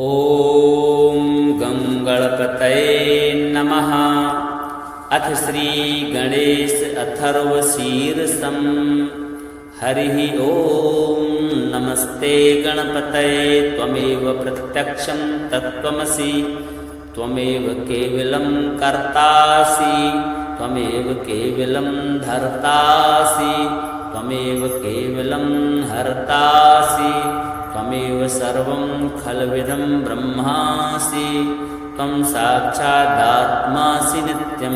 ॐ गं गणपतये नमः। अथ श्रीगणेश अथर्वशीर्षं। हरिः ॐ नमस्ते गणपतये त्वमेव प्रत्यक्षं तत्त्वमसि, त्वमेव केवलं कर्तासि, त्वमेव केवलं धर्तासि, त्वमेव केवलं हर्तासि, त्वमेव सर्वं खल्विदं ब्रह्मासि। त्वं साक्षादात्मासि नित्यं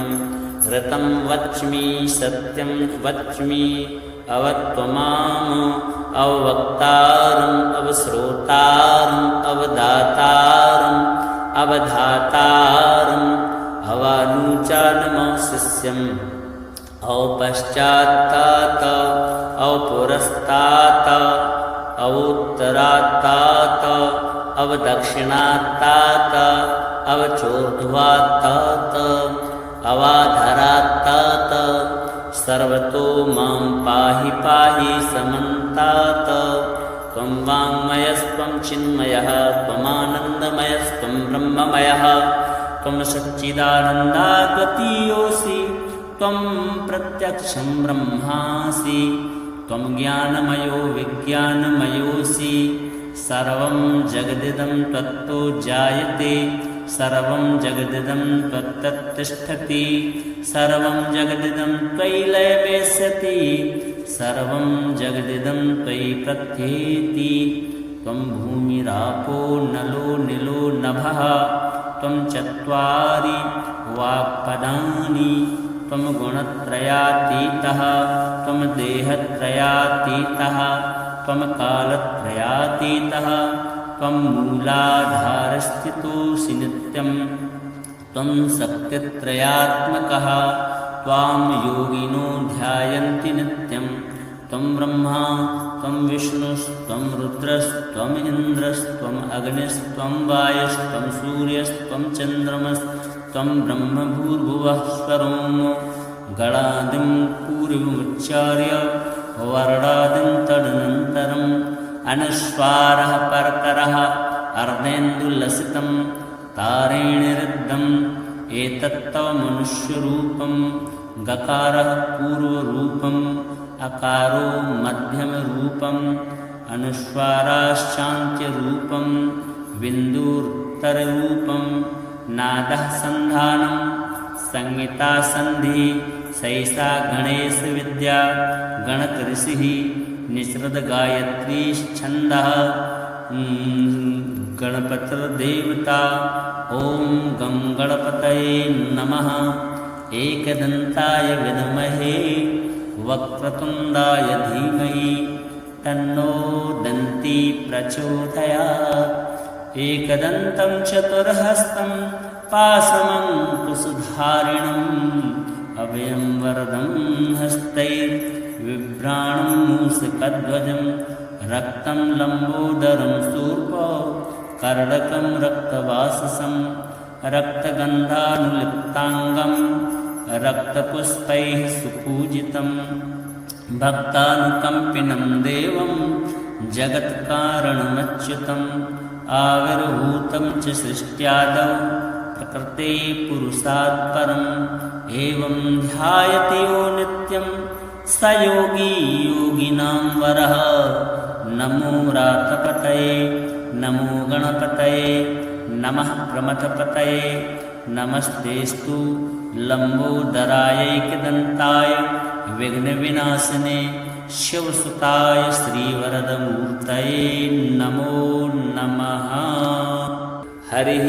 ऋतं वच्मि सत्यं वच्मि। अवत्वमाम् अवक्तारम् अवश्रोतारम् अवदातारम् अवधातारम् अवानुचानमशिष्यम् अवपश्चात्तात अवपुरस्तात् अवोत्तरात्तात अवदक्षिणात्तात अवचोर्ध्वात्तात अवाधरात्तात। सर्वतो मां पाहि पाहि समन्तात। त्वं वाङ्मयस्त्वं चिन्मयः त्वमानन्दमयस्त्वं ब्रह्ममयः। त्वं सच्चिदानन्दाद्वितीयोऽसि, त्वं प्रत्यक्षं ब्रह्मासि। त्वं ज्ञानमयो विज्ञानमयोऽसि। सर्वं जगदिदं त्वत्तो जायते, सर्वं जगदिदं त्वत्तत्तिष्ठति। सर्वं जगदिदं त्वयि लयमेष्यति, सर्वं जगदिदं त्वयि प्रत्येति। त्वं भूमिरापो नलो निलो नभः। त्वं चत्वारि वाक्पदानि। त्वं गुणत्रयातीतः, त्वं देहत्रयातीतः, त्वं कालत्रयातीतः। त्वं मूलाधारस्थितोऽसि नित्यं, त्वं शक्तित्रयात्मकः। त्वां योगिनो ध्यायन्ति नित्यं। त्वं ब्रह्मा त्वं विष्णुस्त्वं रुद्रस्त्वम् इन्द्रस्त्वम् अग्निस्त्वं वायुस्त्वं सूर्यस्त्वं चन्द्रमस्त्वं ब्रह्म भूर्भुवः स्वरों। गणादिं पूर्वमुच्चार्य वर्णादिं तदनन्तरम् अनुस्वारः परतरः अर्धेन्दुलसितं तारेणिरुद्धम्। एतत्तव मनुष्यरूपं। गकारः पूर्वरूपम्, अकारो मध्यमरूपम्, अनुस्वाराश्चान्त्यरूपं, बिन्दुरुत्तररूपं। नादः सन्धानं संहिता सन्धिः सैषा गणेशविद्या। गणकऋषिः निःसृतगायत्रीश्छन्दः। गणपतिर्देवता। ॐ गं गणपतये नमः। एकदन्ताय विद्महे वक्रतुण्डाय धीमहि तन्नो दन्ती प्रचोदयात्। एकदन्तं चतुर्हस्तं पाशमङ्कुशधारिणम् अभयं वरदं हस्तैर्बिभ्राणं मूषकध्वजं। रक्तं लम्बोदरं शूर्पं कर्णकं रक्तवाससं। रक्तगन्धानुलिप्ताङ्गं रक्तपुष्पैः सुपूजितं। भक्तानुकम्पिनं देवं जगत्कारणमच्युतम्। आविर्भूतं च सृष्ट्यादौ प्रकृते पुरुषात् परम्। एवं ध्यायति यो नित्यं स योगी योगिनां वरः। नमो रातपतये नमो गणपतये नमः प्रमथपतये। नमस्तेस्तु लम्बोदरायैकदन्ताय विघ्नविनाशिने शिवसुताय श्रीवरदमूर्तये नमो नमः। हरिः ॐ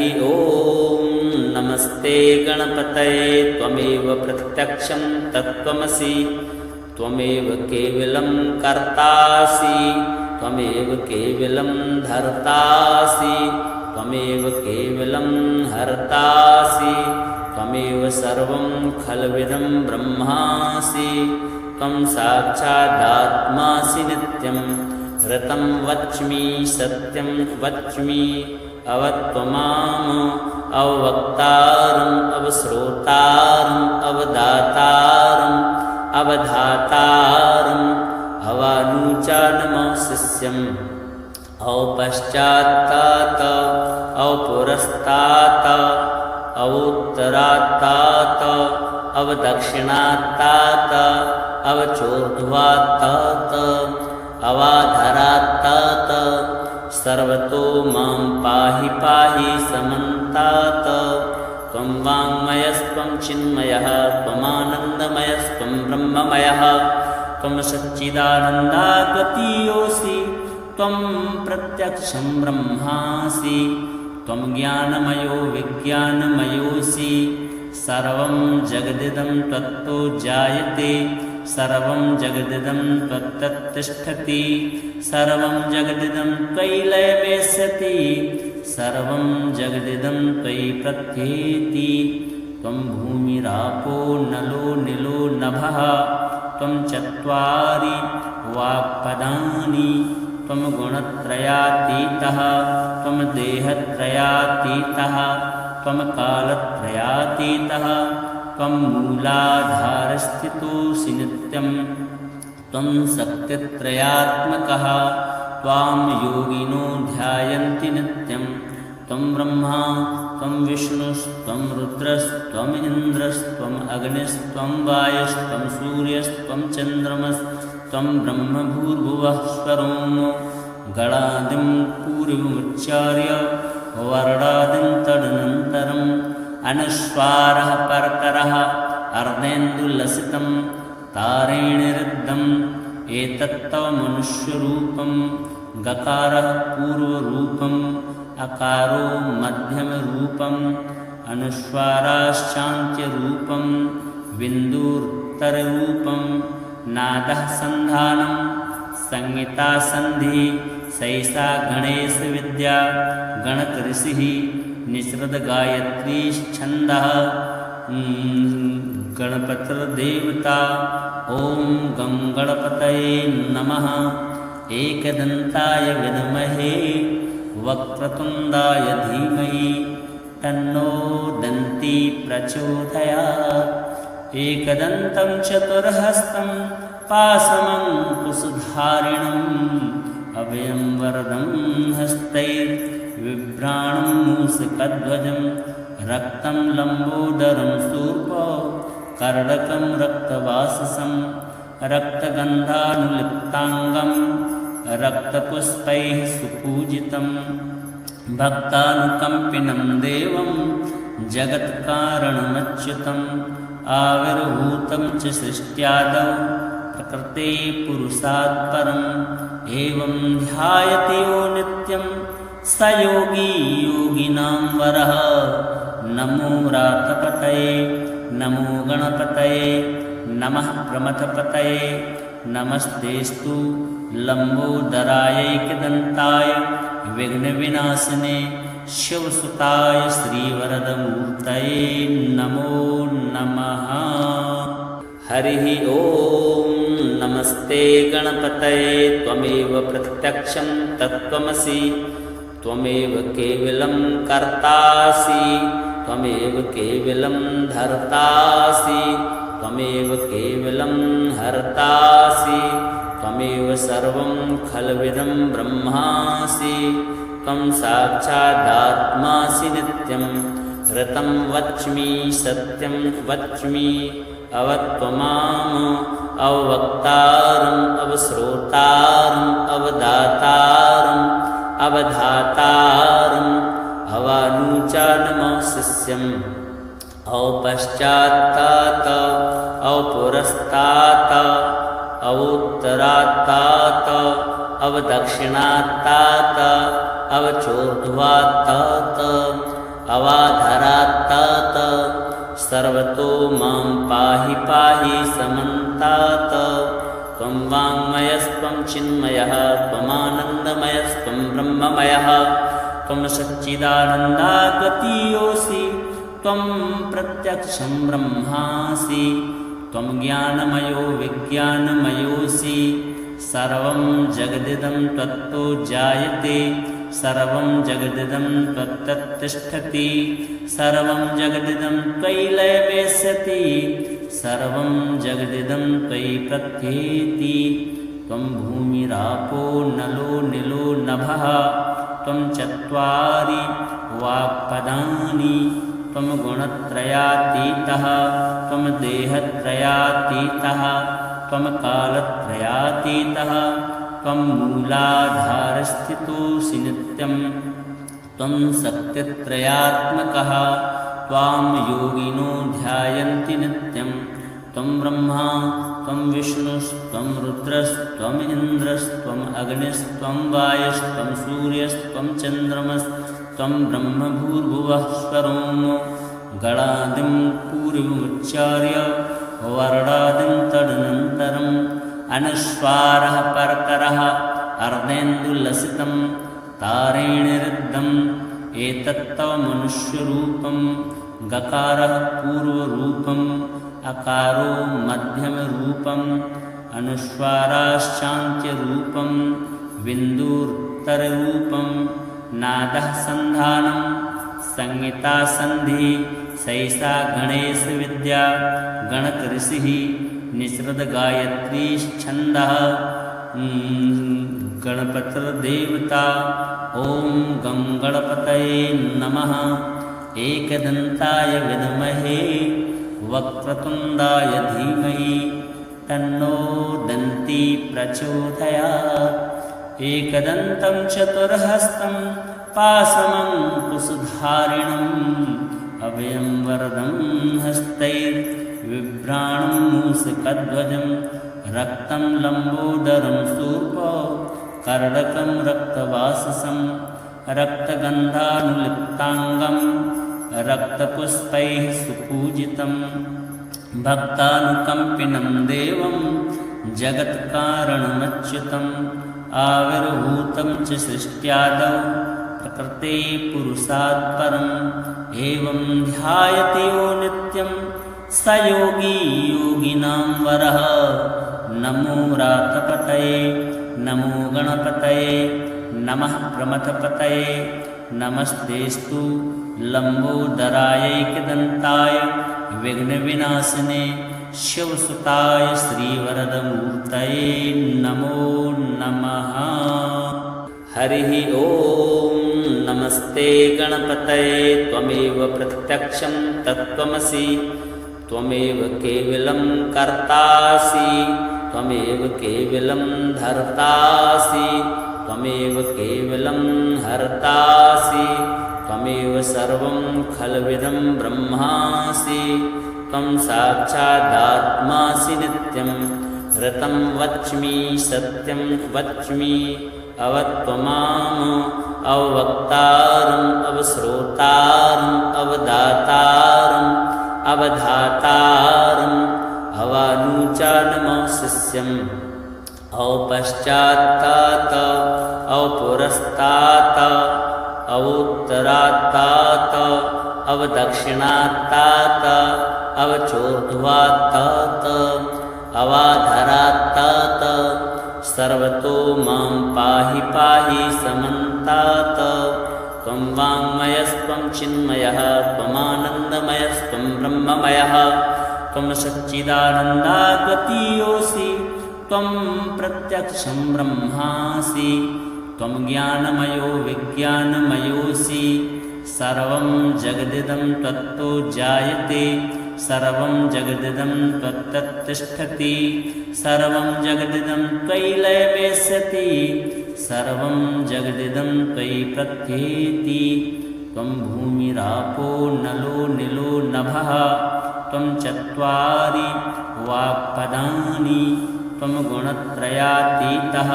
नमस्ते गणपतये त्वमेव प्रत्यक्षं तत्त्वमसि, त्वमेव केवलं कर्तासि, त्वमेव केवलं धर्तासि, त्वमेव केवलं हर्तासि, त्वमेव सर्वं खल्विदं ब्रह्मासि। त्वं साक्षादात्मासि नित्यं ऋतं वच्मि सत्यं वच्मि। अवत्वमाम् अवक्तारम् अवश्रोतारम् अवदातारम् अवधातारम् अवानुचानमशिष्यम् औपश्चात्तात अवपुरस्तात् अवोत्तरात्तात् अवदक्षिणात्तात् अवचोर्ध्वात्तात् अवाधरात्तात् सर्वतो मां पाहि पाहि समन्तात् त्वं वाङ्मयस्त्वं चिन्मयः त्वमानन्दमयस्त्वं ब्रह्ममयः त्वं सच्चिदानन्दाद्वितीयोऽसि त्वं प्रत्यक्षं ब्रह्मासि त्वं ज्ञानमयो विज्ञानमयोऽसि सर्वं जगदिदं त्वत्तो जायते सर्वं जगदिदं त्वत्तत्तिष्ठति सर्वं जगदिदं त्वयि लयमेष्यति सर्वं जगदिदं त्वयि प्रत्येति त्वं भूमिरापो नलो निलो नभः त्वं चत्वारि वाक्पदानि त्वं गुणत्रयातीतः त्वं देहत्रयातीतः त्वं कालत्रयातीतः त्वं मूलाधारस्थितोऽसि नित्यं त्वं शक्तित्रयात्मकः त्वां योगिनो ध्यायन्ति नित्यं त्वं ब्रह्मा त्वं विष्णुस्त्वं रुद्रस्त्वम् इन्द्रस्त्वम् अग्निस्त्वं वायुस्त्वं सूर्यस्त्वं चन्द्रमस्त्वं ब्रह्म भूर्भुवः स्वरोम गणादिं पूर्वमुच्चार्य वर्णादिं तदनन्तरम् अनुस्वारः परतरः अर्धेन्दुलसितं तारेणिरुद्धम् एतत्तव मनुष्यरूपं गकारः पूर्वरूपम् अकारो मध्यमरूपम् अनुस्वाराश्चान्त्यरूपं बिन्दुरुत्तररूपं नादः सन्धानं संहितासन्धिः सैषा गणेशविद्या गणकऋषिः निःसृतगायत्रीश्छन्दः गणपतिर्देवता ॐ गं गणपतये नमः एकदन्ताय विद्महे वक्रतुण्डाय धीमहि तन्नो दन्ती प्रचोदयात् एकदन्तं चतुर्हस्तं पाशमङ्कुशधारिणम् अभयं वरदं हस्तैर्बिभ्राणं मूषकध्वजं रक्तं लम्बोदरं शूर्पं कर्णकं रक्तवाससं रक्तगन्धानुलिप्ताङ्गं रक्तपुष्पैः सुपूजितं भक्तानुकम्पिनं देवं जगत्कारणमच्युतम् आविर्भूतं च सृष्ट्यादौ प्रकृते पुरुषात् परम् एवं ध्यायति यो नित्यं स योगी योगिनां वरः नमो रातपतये नमो गणपतये नमः प्रमथपतये नमस्तेस्तु लम्बोदरायैकदन्ताय विघ्नविनाशिने शिवसुताय श्रीवरदमूर्तये नमो नमः। हरिः ॐ नमस्ते गणपतये त्वमेव प्रत्यक्षं तत्त्वमसि त्वमेव केवलं कर्तासि त्वमेव केवलं धर्तासि त्वमेव केवलं हर्तासि त्वमेव सर्वं खल्विदं ब्रह्मासि त्वं साक्षादात्मासि नित्यं ऋतं वच्मि सत्यं वच्मि अवत्वमाम् अवक्तारम् अवश्रोतारम् अवदातारम् अवधातारम् अवानुचानमशिष्यम् अवपश्चात्तात् अवपुरस्तात् अवोत्तरात्तात् अवदक्षिणात्तात् अवचोर्ध्वात्तात् अवाधरात्तात् सर्वतो मां पाहि पाहि समन्तात् त्वं वाङ्मयस्त्वं चिन्मयः त्वमानन्दमयस्त्वं ब्रह्ममयः त्वं सच्चिदानन्दाद्वितीयोऽसि त्वं प्रत्यक्षं ब्रह्मासि त्वं ज्ञानमयो विज्ञानमयोऽसि सर्वं जगदिदं त्वत्तो जायते सर्वं जगदिदं त्वत्तत्तिष्ठति सर्वं जगदिदं त्वयि लयमेष्यति सर्वं जगदिदं त्वयि प्रत्येति त्वं भूमिरापो नलो निलो नभः त्वं चत्वारि वाक्पदानि त्वं गुणत्रयातीतः त्वं देहत्रयातीतः त्वं कालत्रयातीतः त्वं मूलाधारस्थितोऽसि नित्यं त्वं शक्तित्रयात्मकः त्वां योगिनो ध्यायन्ति नित्यं त्वं ब्रह्मा त्वं विष्णुस्त्वं रुद्रस्त्वम् इन्द्रस्त्वम् अग्निस्त्वं वायुस्त्वं सूर्यस्त्वं चन्द्रमस्त्वं ब्रह्म भूर्भुवः स्वरोम गणादिं पूर्वमुच्चार्य वर्णादिं तदनन्तरम् अनुस्वारः परकरः अर्धेन्दुलसितं तारेणिरुद्धम् एतत्तव मनुष्यरूपं गकारः पूर्वरूपम् अकारो मध्यमरूपम् अनुस्वाराश्चान्त्यरूपं बिन्दुरुत्तररूपं नादः सन्धानं संहिता संधि सैषा गणेशविद्या गणकऋषिः निसृतगायत्रीश्छन्दः गणपतिर्देवता ॐ गं गणपतये नमः एकदन्ताय विद्महे वक्रतुण्डाय धीमहि तन्नो दन्ती प्रचोदयात् एकदन्तं चतुर्हस्तं पाशमङ्कुशधारिणम् अभयं वरदं हस्तैर्बिभ्राणं मूषकध्वजं रक्तं लम्बोदरं शूर्पं कर्णकं रक्तवाससं रक्तगन्धानुलिप्ताङ्गं रक्तपुष्पैः सुपूजितं भक्तानुकम्पिनं देवं जगत्कारणमच्युतम् आविर्भूतं च सृष्ट्यादौ प्रकृते पुरुषात् परम् एवं ध्यायते यो नित्यं स योगी योगिनां वरः नमो रातपतये नमो गणपतये नमः प्रमथपतये नमस्तेस्तु लम्बोदरायैकदन्ताय विघ्नविनाशिने शिवसुताय श्रीवरदमूर्तये नमो नमः। हरिः ॐ नमस्ते गणपतये त्वमेव प्रत्यक्षं तत्त्वमसि त्वमेव केवलं कर्तासि त्वमेव केवलं धर्तासि त्वमेव केवलं हर्तासि त्वमेव सर्वं खल्विदं ब्रह्मासि त्वं साक्षादात्मासि नित्यं ऋतं वच्मि सत्यं वच्मि अवत्वमाम् अवक्तारम् अवश्रोतारम् अवदातारम् अवधातारम् अवानुचानमशिष्यम् अवपश्चात्तात अवपुरस्तात अवोत्तरात्तात अवदक्षिणात्तात अवचोर्ध्वात्तात अवाधरात्तात सर्वतो मां पाहि पाहि समन्तात त्वं वाङ्मयस्त्वं चिन्मयः त्वमानन्दमयस्त्वं ब्रह्ममयः त्वं सच्चिदानन्दाद्वितीयोऽसि त्वं प्रत्यक्षं ब्रह्मासि त्वं ज्ञानमयो विज्ञानमयोऽसि सर्वं जगदिदं त्वत्तो जायते सर्वं जगदिदं त्वत्तत्तिष्ठति सर्वं जगदिदं त्वयि लयमेष्यति सर्वं जगदिदं त्वयि प्रत्येति त्वं भूमिरापो नलो निलो नभः त्वं चत्वारि वाक्पदानि त्वं गुणत्रयातीतः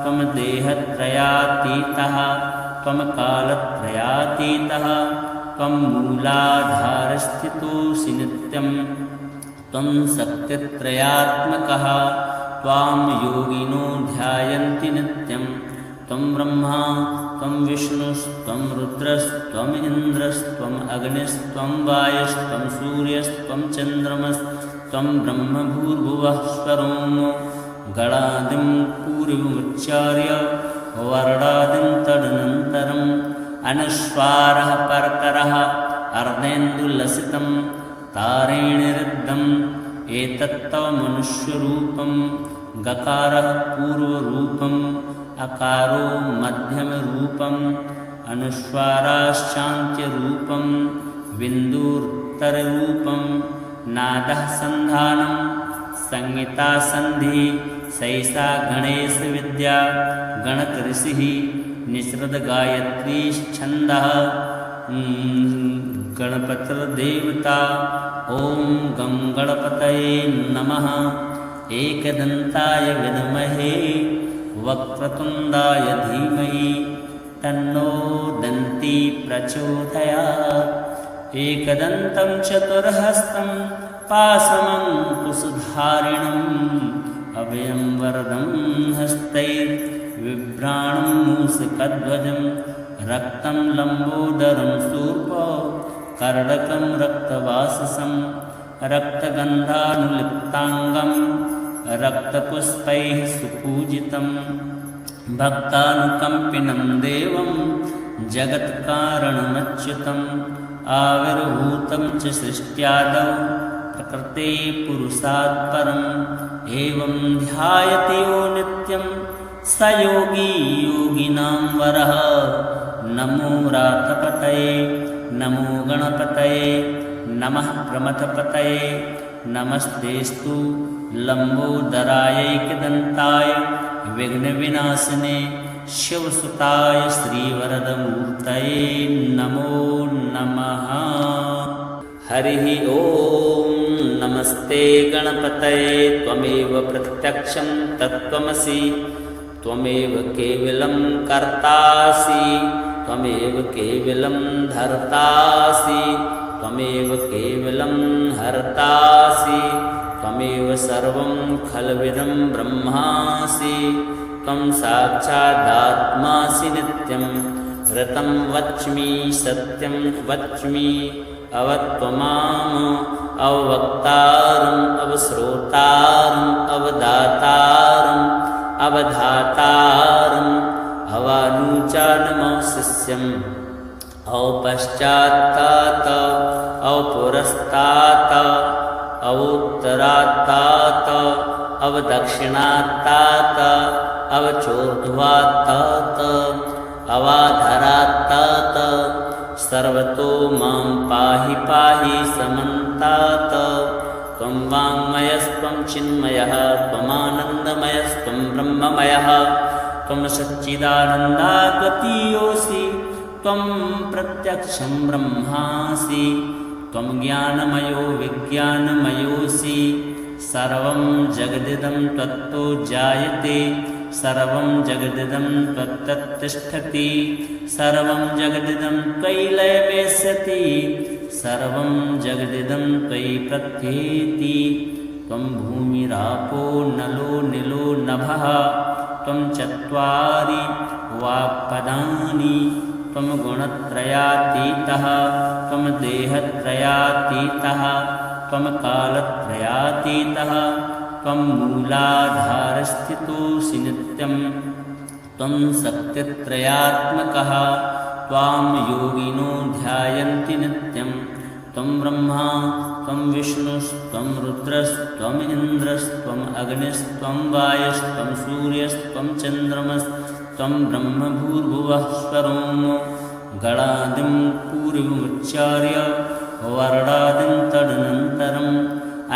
त्वं देहत्रयातीतः त्वं कालत्रयातीतः त्वं मूलाधारस्थितोऽसि नित्यं त्वं शक्तित्रयात्मकः त्वां योगिनो ध्यायन्ति नित्यं त्वं ब्रह्मा त्वं विष्णुस्त्वं रुद्रस्त्वम् इन्द्रस्त्वम् अग्निस्त्वं वायुस्त्वं सूर्यस्त्वं चन्द्रमस्त्वं ब्रह्म भूर्भुवः स्वरोम गणादिं पूर्वमुच्चार्य वर्णादिं तदनन्तरम् अनुस्वारः परकरः अर्धेन्दुलसितं तारेणिरुद्धम् एतत्तव मनुष्यरूपं गकारः पूर्वरूपम् अकारो मध्यमरूपम् अनुस्वाराश्चान्त्यरूपं बिन्दुरुत्तररूपं नादः सन्धानं संहिता सन्धि सैषा गणेशविद्या गणकऋषिः निःसृतगायत्रीश्छन्दः गणपतिर्देवता ॐ गं गणपतये नमः। एकदन्ताय विद्महे वक्रतुण्डाय धीमहि तन्नो दन्ती प्रचोदयात्। एकदन्तं चतुर्हस्तं पाशमङ्कुशधारिणम् अभयं वरदं हस्तैर्बिभ्राणं मूषकध्वजं रक्तं लम्बोदरं शूर्पं कर्णकं रक्तवाससं रक्तगन्धानुलिप्ताङ्गं रक्तपुष्पैः सुपूजितं भक्तानुकम्पिनं देवं जगत्कारणमच्युतम् आविर्भूतं च सृष्ट्यादौ प्रकृते पुरुषात् परम् एवं ध्यायति यो नित्यं स योगी योगिनां वरः। नमो रातपतये नमो गणपतये नमः प्रमथपतये नमस्तेस्तु लम्बोदरायैकदन्ताय विघ्नविनाशिने शिवसुताय श्रीवरदमूर्तये नमो नमः। हरिः ॐ नमस्ते गणपतये त्वमेव प्रत्यक्षं तत्त्वमसि त्वमेव केवलं कर्तासि त्वमेव केवलं धर्तासि त्वमेव केवलं हर्तासि त्वमेव सर्वं खल्विदं ब्रह्मासि त्वं साक्षादात्मासि नित्यं ऋतं वच्मि सत्यं वच्मि अवत्वमाम अवक्तारम् अवश्रोतारम् अवदातारम् अवधातारम् अवानुचानमशिष्यम् अवपश्चात्तात अवपुरस्तात अवोत्तरात्तात अवदक्षिणात्तात अवचोर्ध्वात्तात अवाधरात्तात सर्वतो मां पाहि पाहि समन्तात। त्वं वाङ्मयस्त्वं चिन्मयः त्वमानन्दमयस्त्वं ब्रह्ममयः त्वं सच्चिदानन्दाद्वितीयोऽसि त्वं प्रत्यक्षं ब्रह्मासि त्वं ज्ञानमयो विज्ञानमयोऽसि सर्वं जगदिदं त्वत्तो जायते सर्वं जगदिदं त्वत्तत्तिष्ठति सर्वं जगदिदं त्वयि लयमेष्यति सर्वं जगदिदं त्वयि प्रत्येति। त्वं भूमिरापो नलो निलो नभः त्वं चत्वारि वाक्पदानि त्वं गुणत्रयातीतः त्वं देहत्रयातीतः त्वं कालत्रयातीतः त्वं मूलाधारस्थितोऽसि नित्यं त्वं शक्तित्रयात्मकः त्वां योगिनो ध्यायन्ति नित्यं त्वं ब्रह्मा त्वं विष्णुस्त्वं रुद्रस्त्वम् इन्द्रस्त्वम् अग्निस्त्वं वायुस्त्वं सूर्यस्त्वं चन्द्रमस्त्वं ब्रह्मभूर्भुवः स्वरोम गणादिं पूर्वमुच्चार्य वर्णादिं तदनन्तरम्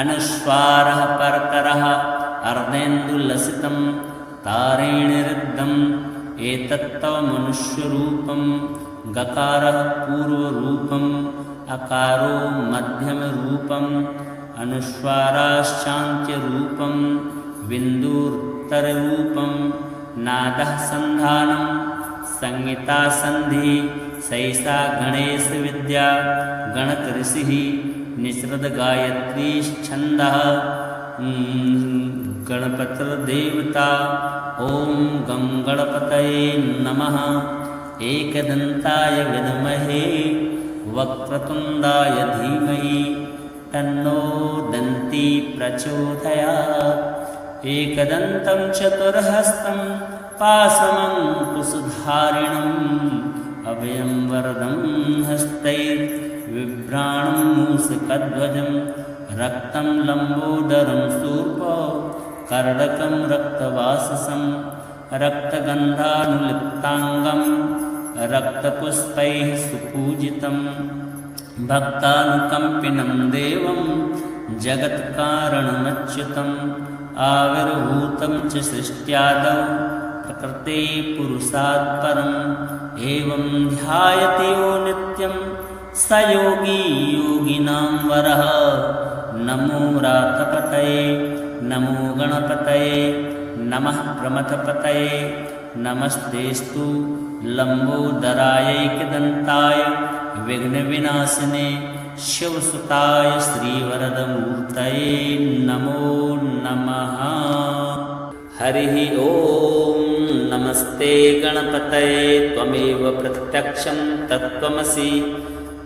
अनुस्वारः परतरः अर्धेन्दुलसितं तारेणिरुद्धम् एतत्तव मनुष्यरूपं गकारः पूर्वरूपम् अकारो मध्यमरूपम् अनुस्वाराश्चान्त्यरूपं बिन्दुरुत्तररूपं नादः सन्धानं संहिता सन्धि सैषा गणेशविद्या गणकऋषिः निःसृतगायत्रीश्छन्दः गणपतिर्देवता ॐ गं गणपतये नमः। एकदन्ताय विद्महे वक्रतुण्डाय धीमहि तन्नो दन्ती प्रचोदयात्। एकदन्तं चतुर्हस्तं पाशमङ्कुशधारिणम् अभयं वरदं हस्तैर्बिभ्राणं मूषकध्वजं रक्तं लम्बोदरं शूर्पं कर्णकं रक्तवाससं रक्तगन्धानुलिप्ताङ्गं रक्तपुष्पैः सुपूजितं भक्तानुकम्पिनं देवं जगत्कारणमच्युतम् आविर्भूतं च सृष्ट्यादौ प्रकृते पुरुषात् परम् एवं ध्यायते यो नित्यं स योगी योगिनां वरः। नमो रातपतये नमो गणपतये नमः प्रमथपतये नमस्तेस्तु लम्बोदरायैकदन्ताय विघ्नविनाशिने शिवसुताय श्रीवरदमूर्तये नमो नमः। हरिः ॐ नमस्ते गणपतये त्वमेव प्रत्यक्षं तत्त्वमसि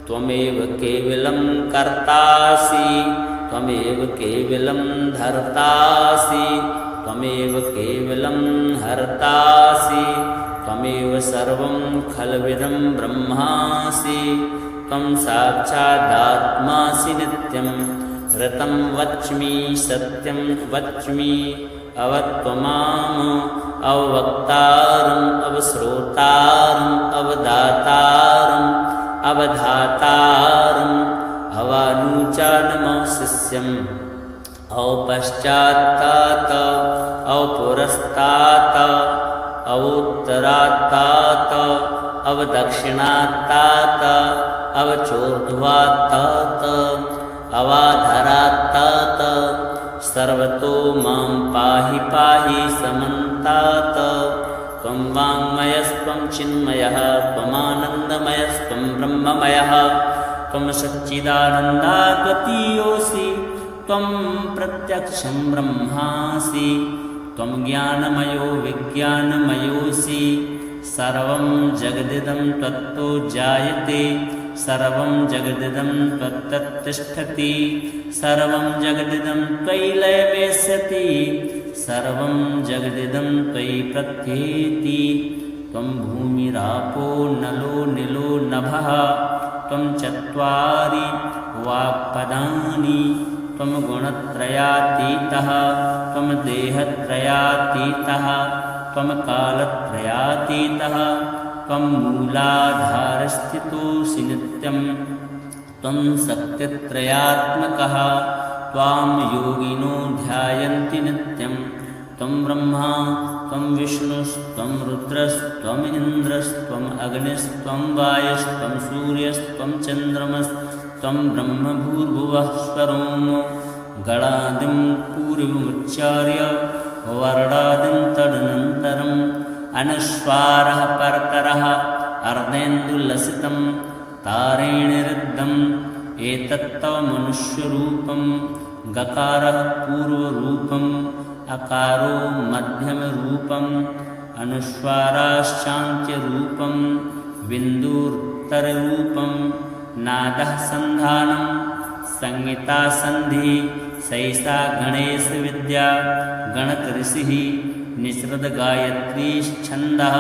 त्वमेव केवलं कर्तासि त्वमेव केवलं धर्तासि त्वमेव केवलं हर्तासि त्वमेव सर्वं खल्विदं ब्रह्मासि त्वं साक्षादात्मासि नित्यं ऋतं वच्मि सत्यं वच्मि अवत्वमाम् अवक्तारम् अवश्रोतारम् अवदातारम् अवधातारम् अवानुचानमशिष्यम् औपश्चात्तात औपुरस्तात अवोत्तरात्तात अवदक्षिणात्तात अवचोर्ध्वात्तात अवाधरात्तात सर्वतो मां पाहि पाहि समन्तात। त्वं वाङ्मयस्त्वं चिन्मयः त्वमानन्दमयस्त्वं ब्रह्ममयः त्वं सच्चिदानन्दाद्वितीयोऽसि त्वं प्रत्यक्षं ब्रह्मासि त्वं ज्ञानमयो विज्ञानमयोऽसि सर्वं जगदिदं त्वत्तो जायते सर्वं जगदिदं त्वत्तत्तिष्ठति सर्वं जगदिदं त्वयि लयमेष्यति सर्वं जगदिदं त्वयि प्रत्येति। त्वं भूमिरापो नलो निलो नभः त्वं चत्वारि वाक्पदानि त्वं गुणत्रयातीतः त्वं देहत्रयातीतः त्वं कालत्रयातीतः त्वं मूलाधारस्थितोऽसि नित्यं त्वं सत्यत्रयात्मकः त्वां योगिनो ध्यायन्ति नित्यं त्वं ब्रह्मा त्वं विष्णुस्त्वं रुद्रस्त्वम् इन्द्रस्त्वम् अग्निस्त्वं वायुस्त्वं सूर्यस्त्वं चन्द्रमस्त्वं ब्रह्मभूर्भुवः स्वरों गणादिं पूर्वमुच्चार्य वर्णादिं तदनन्तरम् अनुस्वारः परतरः अर्धेन्दुलसितं तारेणिरुद्धम् एतत्तव मनुष्यरूपं गकारः पूर्वरूपम् अकारो मध्यमरूपम् अनुस्वाराश्चान्त्यरूपं बिन्दुरुत्तररूपं नादः सन्धानं संहिता सन्धि सैषा गणेशविद्या गणकऋषिः निःसृतगायत्रीश्छन्दः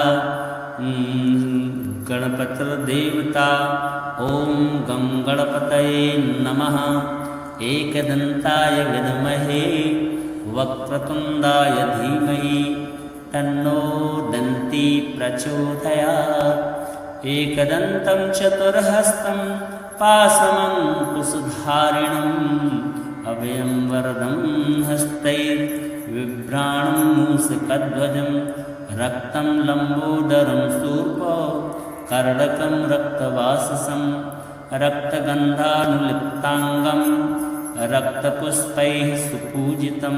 गणपतिर्देवता। ॐ गं गणपतये नमः। एकदन्ताय विद्महे वक्रतुण्डाय धीमहि तन्नो दन्ती प्रचोदयात्। एकदन्तं चतुर्हस्तं पाशमङ्कुशधारिणम् अभयं वरदं हस्तैर्बिभ्राणं मूषकध्वजं रक्तं लम्बोदरं शूर्पो कर्णकं रक्तवाससं रक्तगन्धानुलिप्ताङ्गं रक्तपुष्पैः सुपूजितं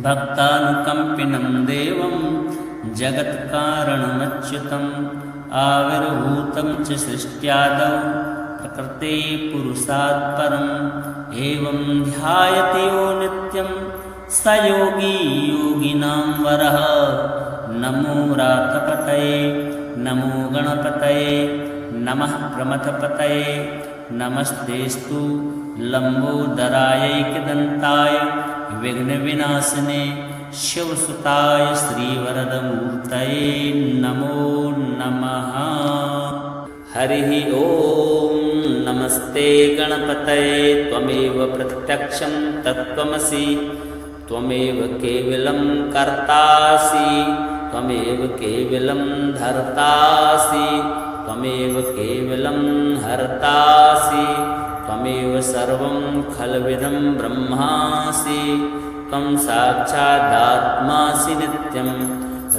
भक्तानुकम्पिनं देवं जगत्कारणमच्युतम् आविर्भूतं च सृष्ट्यादौ प्रकृते पुरुषात् परम् एवं ध्यायते यो नित्यं स योगी योगिनां वरः। नमो रातपतये नमो गणपतये नमः प्रमथपतये नमस्तेस्तु लम्बोदरायैकदन्ताय विघ्नविनाशिने शिवसुताय श्रीवरदमूर्तये नमो नमः। हरिः ॐ नमस्ते गणपतये त्वमेव प्रत्यक्षं तत्त्वमसि त्वमेव केवलं कर्तासि त्वमेव केवलं धर्तासि त्वमेव केवलं हर्तासि त्वमेव सर्वं खल्विदं ब्रह्मासि त्वं साक्षादात्मासि नित्यं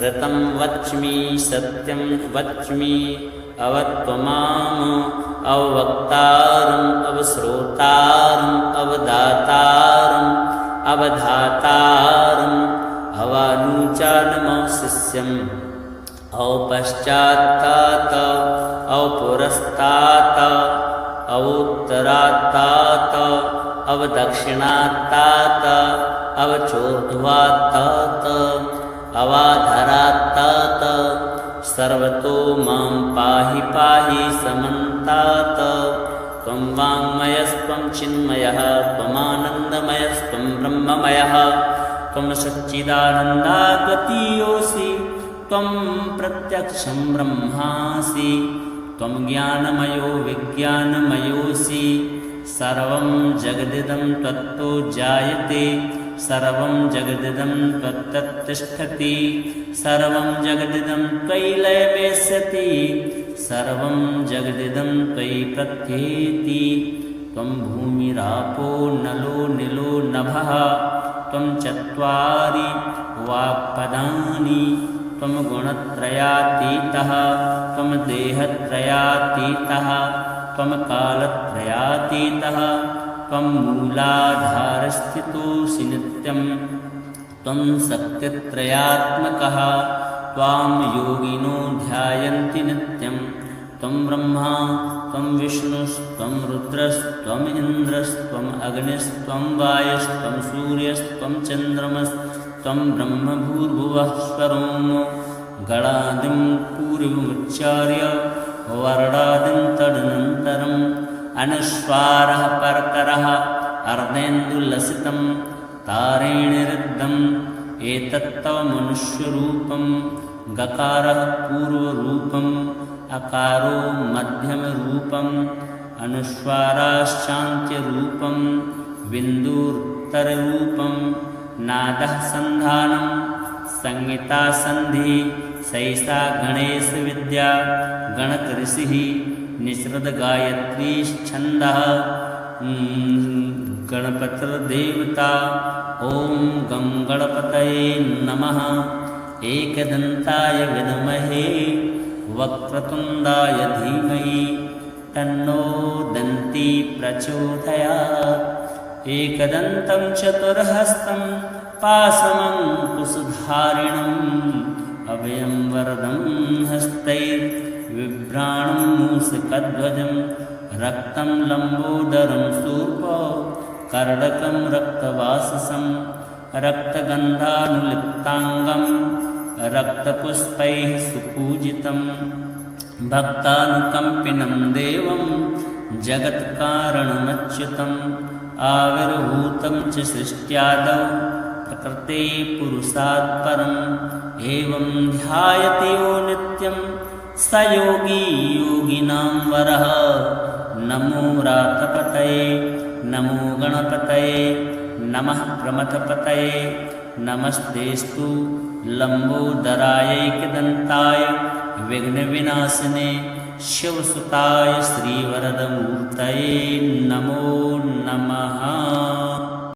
ऋतं वच्मि सत्यं वच्मि अवत्वमाम् अवक्तारम् अवश्रोतारम् अवदातारम् अवधातारम् अवानुचानमशिष्यम् औपश्चात्तात औपुरस्तात् अवोत्तरात्तात अवदक्षिणात्तात अवचोर्ध्वात्तात अवाधरात्तात सर्वतो मां पाहि पाहि समन्तात् त्वं वाङ्मयस्त्वं चिन्मयः त्वमानन्दमयस्त्वं ब्रह्ममयः त्वं सच्चिदानन्दागतियोऽसि त्वं प्रत्यक्षं ब्रह्मासि त्वं ज्ञानमयो विज्ञानमयोऽसि सर्वं जगदिदं त्वत्तो जायते सर्वं जगदिदं त्वत्तत्तिष्ठति सर्वं जगदिदं त्वयि लयमेष्यति सर्वं जगदिदं त्वयि प्रत्येति त्वं भूमिरापो नलो निलो नभः त्वं चत्वारि वाक्पदानि त्वं गुणत्रयातीतः त्वं देहत्रयातीतः त्वं कालत्रयातीतः त्वं मूलाधारस्थितोऽसि नित्यं त्वं सत्यत्रयात्मकः त्वां योगिनो ध्यायन्ति नित्यं त्वं ब्रह्मा त्वं विष्णुस्त्वं रुद्रस्त्वम् इन्द्रस्त्वम् अग्निस्त्वं वायुस्त्वं सूर्यस्त्वं चन्द्रमस्त्वं ब्रह्मभूर्भुवः स्वरों गणादिं पूर्वमुच्चार्य वर्णादिं तदनन्तरम् अनुस्वारः परतरः अर्धेन्दुलसितं तारेणिरुद्धम् एतत्तव मनुष्यरूपं गकारः पूर्वरूपम् अकारो मध्यमरूपम् अनुस्वाराश्चान्त्यरूपं बिन्दुरुत्तररूपं नादः सन्धानं संहितासन्धिः सैषा गणेशविद्या गणकऋषिः निःसृतगायत्रीश्छन्दः गणपतिर्देवता ॐ गं गणपतये नमः एकदन्ताय विद्महे वक्रतुण्डाय धीमहि तन्नो दन्ती प्रचोदयात् एकदन्तं चतुर्हस्तं पाशमङ्कुशधारिणम् अभयं वरदं हस्तैर्बिभ्राणं मूषकध्वजं रक्तं लम्बोदरं शूर्पं कर्णकं रक्तवाससं रक्तगन्धानुलिप्ताङ्गं रक्तपुष्पैः सुपूजितं भक्तानुकम्पिनं देवं जगत्कारणमच्युतम् आविर्भूतं च सृष्ट्यादौ प्रकृते पुरुषात् परम् एवं ध्यायति यो नित्यं स योगी योगिनां वरः नमो रातपतये नमो गणपतये नमः प्रमथपतये नमस्तेस्तु लम्बोदरायैकदन्ताय विघ्नविनाशिने शिवसुताय श्रीवरदमूर्तये नमो नमः।